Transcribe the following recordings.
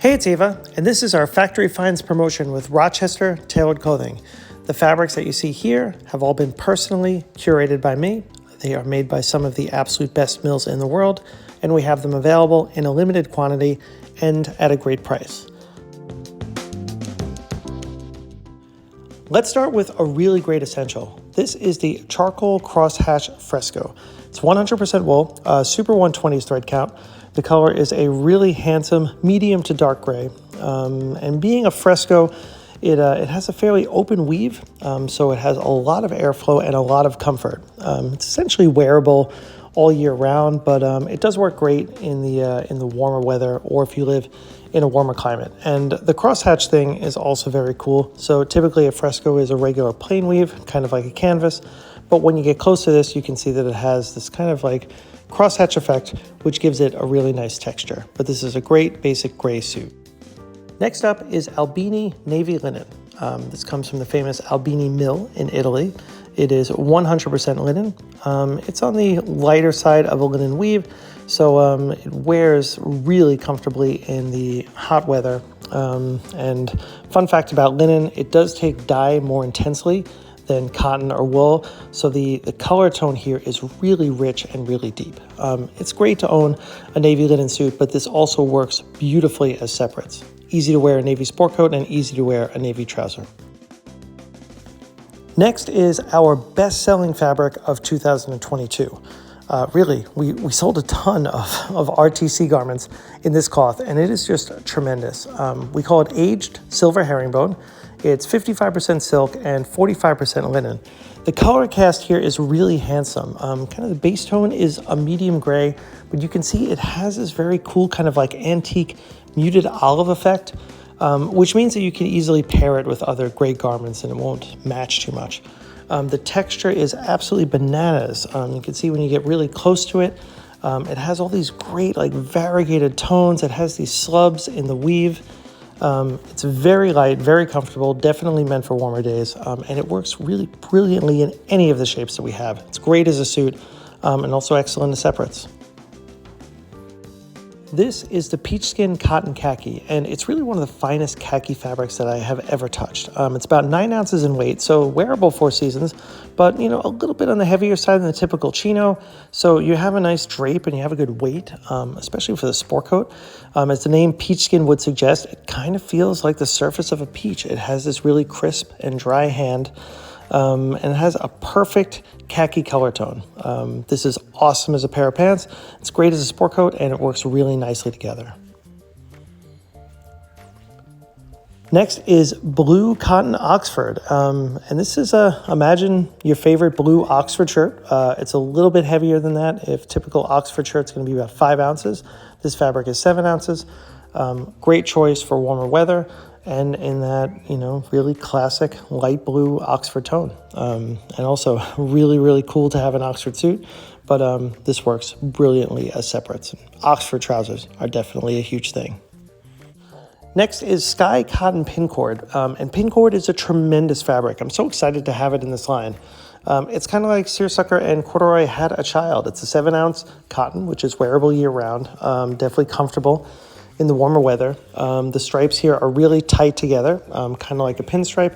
Hey, it's Eva, and this is our Factory Finds promotion with Rochester Tailored Clothing. The fabrics that you see here have all been personally curated by me. They are made by some of the absolute best mills in the world, and we have them available in a limited quantity and at a great price. Let's start with a really great essential. This is the charcoal crosshatch fresco. It's 100% wool, super 120s thread count. The color is a really handsome medium to dark gray. And being a fresco, it has a fairly open weave, so it has a lot of airflow and a lot of comfort. It's essentially wearable all year round, but it does work great in the warmer weather or if you live in a warmer climate. And the crosshatch thing is also very cool. So typically a fresco is a regular plain weave, kind of like a canvas, but when you get close to this, you can see that it has this kind of like crosshatch effect, which gives it a really nice texture. But this is a great basic gray suit. Next up is Albini navy linen. This comes from the famous Albini mill in Italy. It is 100% linen. It's on the lighter side of a linen weave, so it wears really comfortably in the hot weather. And fun fact about linen, it does take dye more intensely than cotton or wool, so the color tone here is really rich and really deep. It's great to own a navy linen suit, but this also works beautifully as separates. Easy to wear a navy sport coat and easy to wear a navy trouser. Next is our best-selling fabric of 2022. Really, we sold a ton of RTC garments in this cloth, and it is just tremendous. We call it aged silver herringbone. It's 55% silk and 45% linen. The color cast here is really handsome. Kind of the base tone is a medium gray, but you can see it has this very cool kind of like antique muted olive effect, which means that you can easily pair it with other gray garments and it won't match too much. The texture is absolutely bananas. You can see when you get really close to it, it has all these great like variegated tones. It has these slubs in the weave. It's very light, very comfortable, definitely meant for warmer days, and it works really brilliantly in any of the shapes that we have. It's great as a suit, and also excellent as separates. This is the peach skin cotton khaki, and it's really one of the finest khaki fabrics that I have ever touched. It's about 9 ounces in weight, so wearable for seasons, but a little bit on the heavier side than the typical chino. So you have a nice drape and you have a good weight, especially for the sport coat. As the name peach skin would suggest, it kind of feels like the surface of a peach. It has this really crisp and dry hand, and it has a perfect khaki color tone. This is awesome as a pair of pants. It's great as a sport coat, and it works really nicely together. Next is blue cotton Oxford, and this is imagine your favorite blue Oxford shirt. It's a little bit heavier than that. If typical Oxford shirt's going to be about 5 ounces, this fabric is 7 ounces. Great choice for warmer weather. And in that, really classic light blue Oxford tone. And also really, really cool to have an Oxford suit, but this works brilliantly as separates. Oxford trousers are definitely a huge thing. Next is Sky Cotton Pincord, and Pincord is a tremendous fabric. I'm so excited to have it in this line. It's kind of like seersucker and corduroy had a child. It's a 7-ounce cotton, which is wearable year-round, definitely comfortable in the warmer weather. The stripes here are really tight together, kind of like a pinstripe,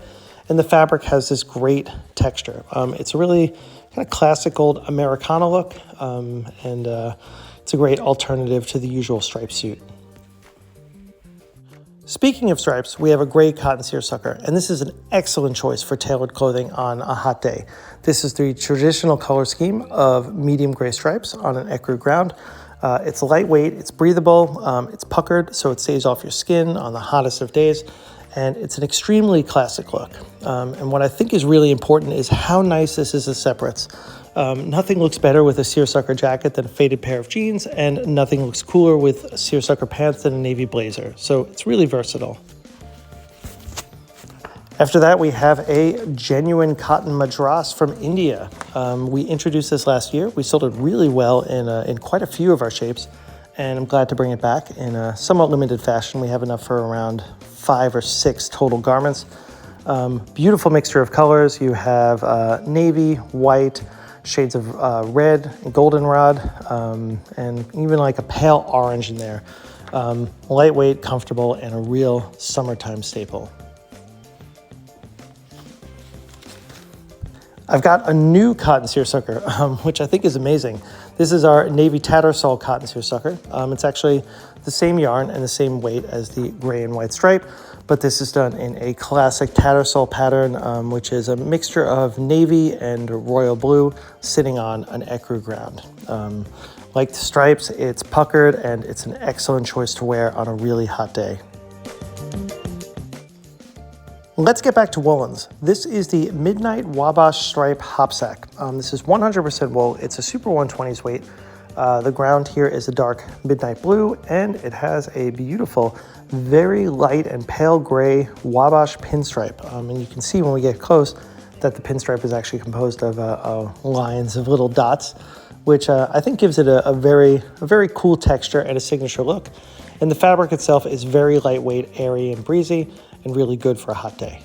and the fabric has this great texture. It's a really kind of classic old Americana look, and it's a great alternative to the usual striped suit. Speaking of stripes, we have a gray cotton seersucker, and this is an excellent choice for tailored clothing on a hot day. This is the traditional color scheme of medium gray stripes on an ecru ground. It's lightweight, it's breathable, it's puckered so it stays off your skin on the hottest of days, and it's an extremely classic look. And what I think is really important is how nice this is as separates. Nothing looks better with a seersucker jacket than a faded pair of jeans, and nothing looks cooler with seersucker pants than a navy blazer. So it's really versatile. After that, we have a genuine cotton madras from India. We introduced this last year. We sold it really well in quite a few of our shapes, and I'm glad to bring it back in a somewhat limited fashion. We have enough for around 5 or 6 total garments. Beautiful mixture of colors. You have navy, white, shades of red and goldenrod, and even like a pale orange in there. Lightweight, comfortable, and a real summertime staple. I've got a new cotton seersucker, which I think is amazing. This is our navy tattersall cotton seersucker. It's actually the same yarn and the same weight as the gray and white stripe, but this is done in a classic tattersall pattern, which is a mixture of navy and royal blue sitting on an ecru ground. Like the stripes, it's puckered and it's an excellent choice to wear on a really hot day. Let's get back to woolens. This is the Midnight Wabash Stripe Hopsack. This is 100% wool. It's a Super 120s weight. The ground here is a dark midnight blue, and it has a beautiful, very light and pale gray Wabash pinstripe. And you can see when we get close that the pinstripe is actually composed of lines of little dots, which I think gives it a very cool texture and a signature look. And the fabric itself is very lightweight, airy, and breezy, and really good for a hot day.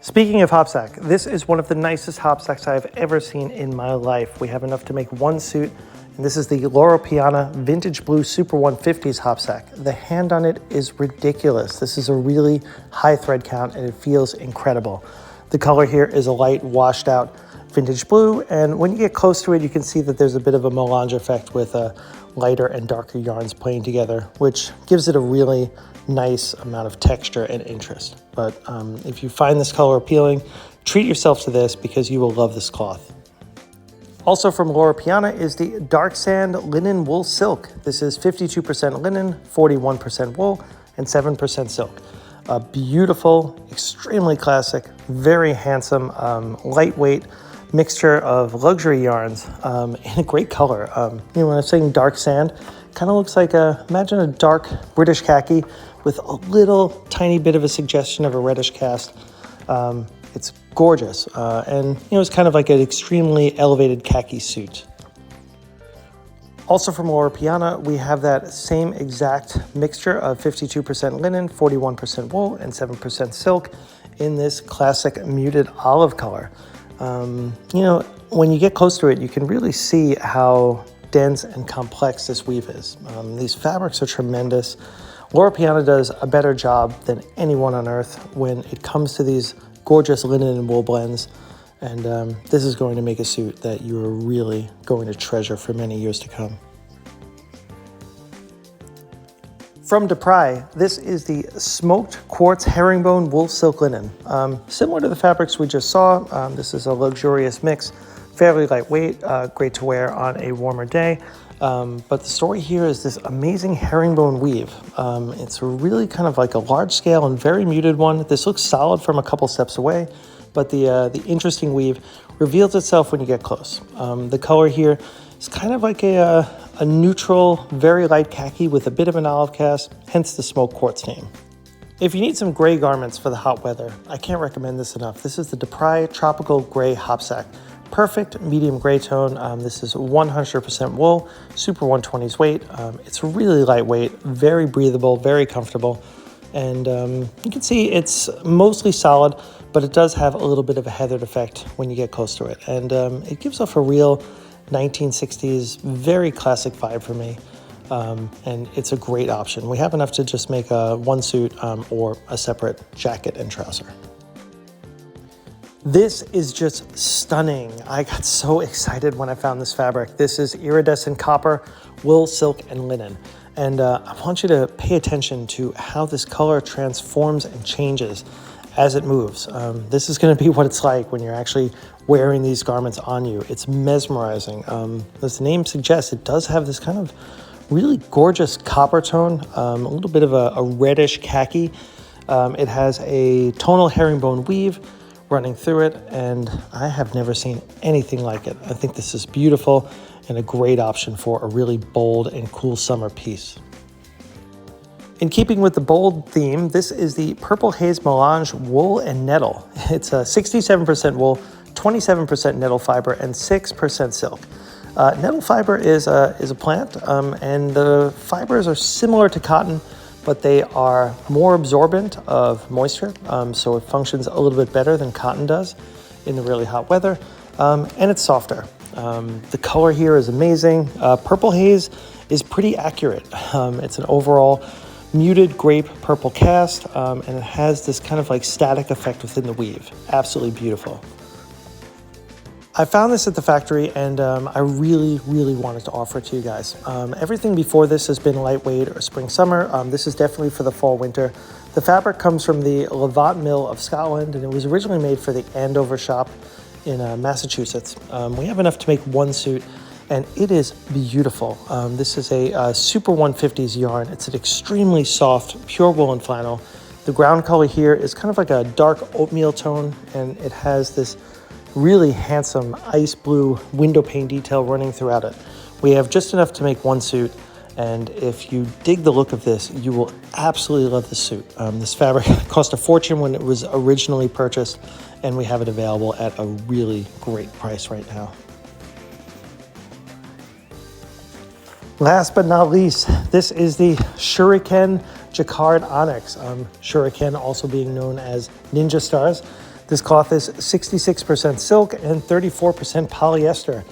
Speaking of hopsack, this is one of the nicest hopsacks I've ever seen in my life. We have enough to make one suit, and this is the Loro Piana Vintage Blue Super 150s hopsack. The hand on it is ridiculous. This is a really high thread count, and it feels incredible. The color here is a light, washed out vintage blue, and when you get close to it, you can see that there's a bit of a melange effect with lighter and darker yarns playing together, which gives it a really nice amount of texture and interest. But if you find this color appealing, treat yourself to this because you will love this cloth. Also from Loro Piana is the Dark Sand Linen Wool Silk. This is 52% linen, 41% wool, and 7% silk. A beautiful, extremely classic, very handsome, lightweight mixture of luxury yarns in a great color. When I'm saying dark sand, kind of looks like imagine a dark British khaki with a little tiny bit of a suggestion of a reddish cast. It's gorgeous, and it's kind of like an extremely elevated khaki suit. Also from Loro Piana, we have that same exact mixture of 52% linen, 41% wool, and 7% silk in this classic muted olive color. When you get close to it, you can really see how dense and complex this weave is. These fabrics are tremendous. Loro Piana does a better job than anyone on earth when it comes to these gorgeous linen and wool blends. And this is going to make a suit that you are really going to treasure for many years to come. From Depry, this is the Smoked Quartz Herringbone Wool Silk Linen. Similar to the fabrics we just saw, this is a luxurious mix, fairly lightweight, great to wear on a warmer day. But the story here is this amazing herringbone weave. It's really kind of like a large scale and very muted one. This looks solid from a couple steps away, but the interesting weave reveals itself when you get close. The color here is kind of like a neutral, very light khaki with a bit of an olive cast, hence the Smoked Quartz name. If you need some gray garments for the hot weather, I can't recommend this enough. This is the Depry Tropical Gray Hopsack. Perfect medium gray tone. This is 100% wool, Super 120s weight. It's really lightweight, very breathable, very comfortable. And you can see it's mostly solid, but it does have a little bit of a heathered effect when you get close to it. And it gives off a real 1960s, very classic vibe for me. And it's a great option. We have enough to just make one suit or a separate jacket and trouser. This is just stunning. I got so excited when I found this fabric. This is iridescent copper, wool, silk, and linen. And I want you to pay attention to how this color transforms and changes as it moves. This is going to be what it's like when you're actually wearing these garments on you. It's mesmerizing. As the name suggests, it does have this kind of really gorgeous copper tone, a little bit of a reddish khaki. It has a tonal herringbone weave running through it, and I have never seen anything like it. I think this is beautiful and a great option for a really bold and cool summer piece. In keeping with the bold theme, this is the Purple Haze Melange Wool and Nettle. It's a 67% wool, 27% nettle fiber, and 6% silk. Nettle fiber is a plant, and the fibers are similar to cotton, but they are more absorbent of moisture, so it functions a little bit better than cotton does in the really hot weather, and it's softer. The color here is amazing. Purple Haze is pretty accurate. It's an overall muted grape purple cast, and it has this kind of like static effect within the weave. Absolutely beautiful. I found this at the factory, and I really wanted to offer it to you guys. Everything before this has been lightweight or spring summer. This is definitely for the fall winter. The fabric comes from the Lovat Mill of Scotland, and it was originally made for the Andover shop in Massachusetts. We have enough to make one suit, and it is beautiful. This is a Super 150s yarn. It's an extremely soft, pure woolen flannel. The ground color here is kind of like a dark oatmeal tone, and it has this really handsome ice blue window pane detail running throughout it. We have just enough to make one suit, and if you dig the look of this, you will absolutely love this suit. This fabric cost a fortune when it was originally purchased, and we have it available at a really great price right now. Last but not least, this is the Shuriken Jacquard Onyx. Shuriken also being known as Ninja Stars. This cloth is 66% silk and 34% polyester.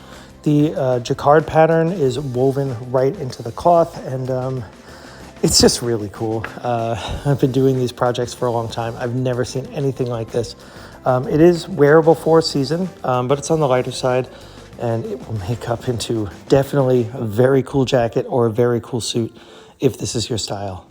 The jacquard pattern is woven right into the cloth, and it's just really cool. I've been doing these projects for a long time. I've never seen anything like this. It is wearable for a season, but it's on the lighter side, and it will make up into definitely a very cool jacket or a very cool suit if this is your style.